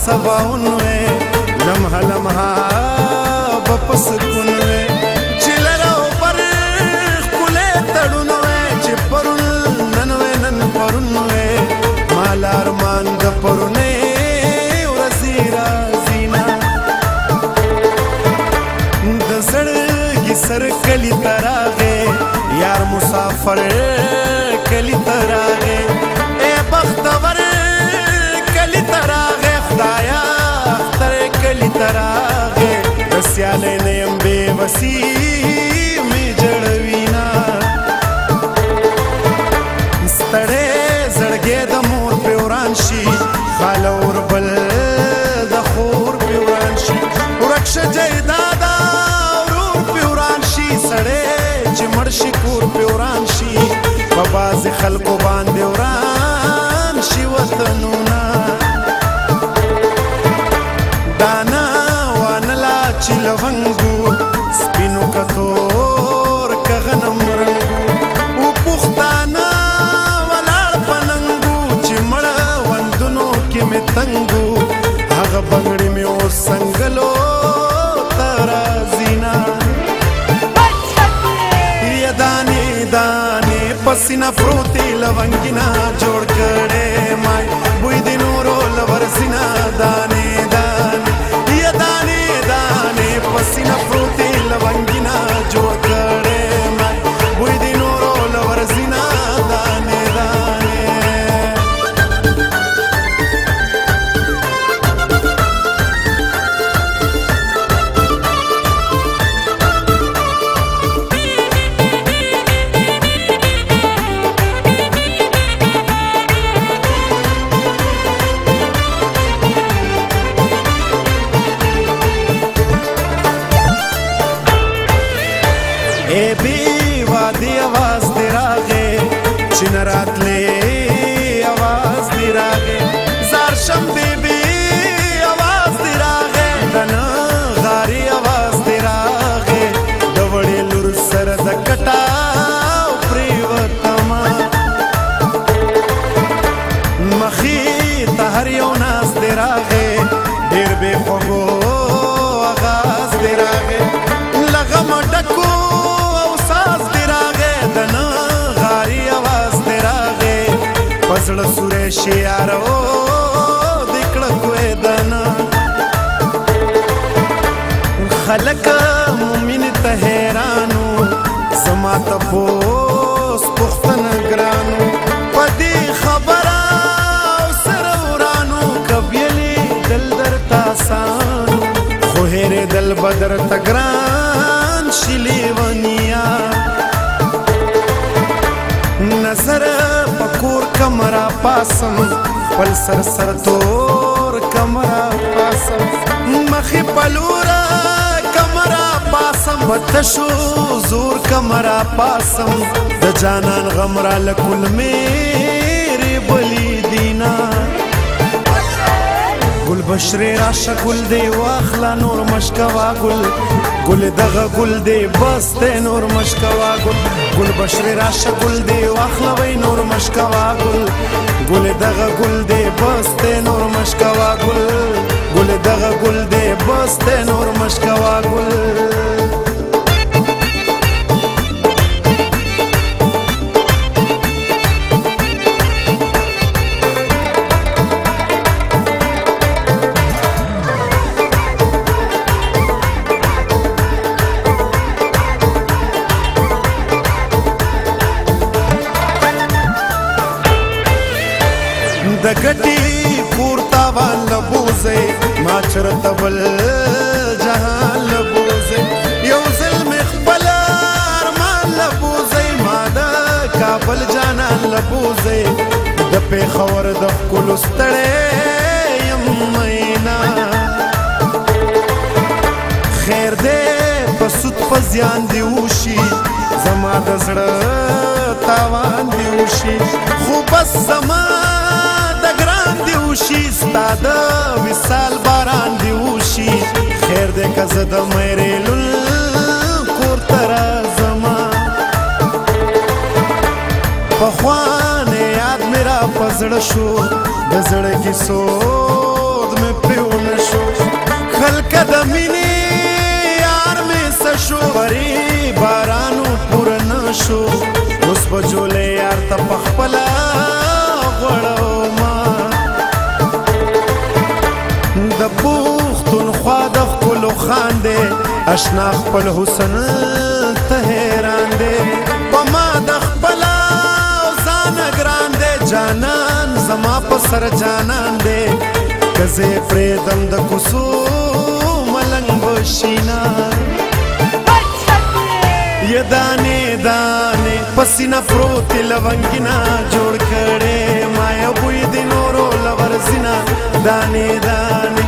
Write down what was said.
سباون وې لمحه لمحه به په سکون وې چې لره او پر ښکلی تړون وې چې پرون نن وې نن پرون وې ما له ارمان د پرونۍ ورځې راځي نه د زړګي سر کلي ته راغې یار مسافر کلي ته راغې ای بختور کلي ته راغې خدایا اختر کلي ته راغې د سیالۍ نه یم بېوسي مې جړوي نه ستړی زړګی د مور پې وران شي خاله اوربل د خور پې وران شي ورک شه جیداده ورور پې وران شي سړی چې مړ شي کور پې وران شي په بعضې خلکو باندې وران شي وطنونه دانه وانله چې لونګو سپینو که تور که غنم رنګو و پښتانه ولاړ په ننګو چې مړه وندونو کې مې تنګو هغه بنګړې مې اوس سنګلو ته راځي نه یا دانې دانې په سینه پروتې لونګینه جوړ کړې مای بوی د نورو له ورځینه دانې دانې یا دانې دانې په سینه پروتې لونګینه جوړ کړې مای بوی د نورو له ورځینه دانې دانې ای بی وادی آواز دی راغې چې نه راتلې آواز دی راغې زار شم بیبي آواز دی راغې د نه غاري آواز دی راغې د وړې لور سره د کټاو پرېوتمه مخې ته هر یو ناز دی راغې ډېر بې خوږو آغاز دی راغې له غمه ډکو زړه سوری شي یارو د کړه کوېدنه خلک مومن ته حیرانو زما تپوس پوښتنه ګرانو په دې خبره او سره ورانو که بیلې دل درته اسانو خو هېرېدل به درته ګران شي لیونیا نظر پکور کمرا پاسم پل سر سر تور کمرا پاسم مخی پلورا کمرا پاسم بتشو زور کمرا پاسم د جانان غمرا لکل میری بلی دینا گل بشری راشه گل دی واخلا نور مشکوا گل گل دغه گل دی بسته نور مشکوا گل گل بشری راشه گل دی واخلا وی نور مشکوا گل گل دغه گل دی بسته نور مشکوا گل گل دغه گل دی بسته نور مشکوا گل د ګټې کور تاوان لبوزئ ما چرته بل جهان لبوزئ یو ځل مې خپل ارمان لبوزئ ما د کابل جانان لبوزئ د پېښور د ښکلو ستړی یم مینا خیر دی په سود په زیان دې وشي زما د زړه تاوان دې وشي خو بس زما ستا د وصال باران دی وشي خیر دی که زه د میرې لول کور ته راځمه پخوانی یاد مې را په زړه شو د زړه کیسو مې پرې شو خلک د مینې یار مې څه شو پرې بارانو پوره نه شو اوس به جولی یار ته پخپله غوړوما د پښتونخوا د ښکلو خان دی اشنا خپل حسن ته حیران دی په ما د خپله او ځانه ګران دی جانان زما په سر جانان دی که زه یې پرېږدم د کوڅو ملنګ به شینار یه دانې دانې په سینه پروتې لونګینه جوړ کړې ما یې بوی د نورو له ورځینه دانې دانې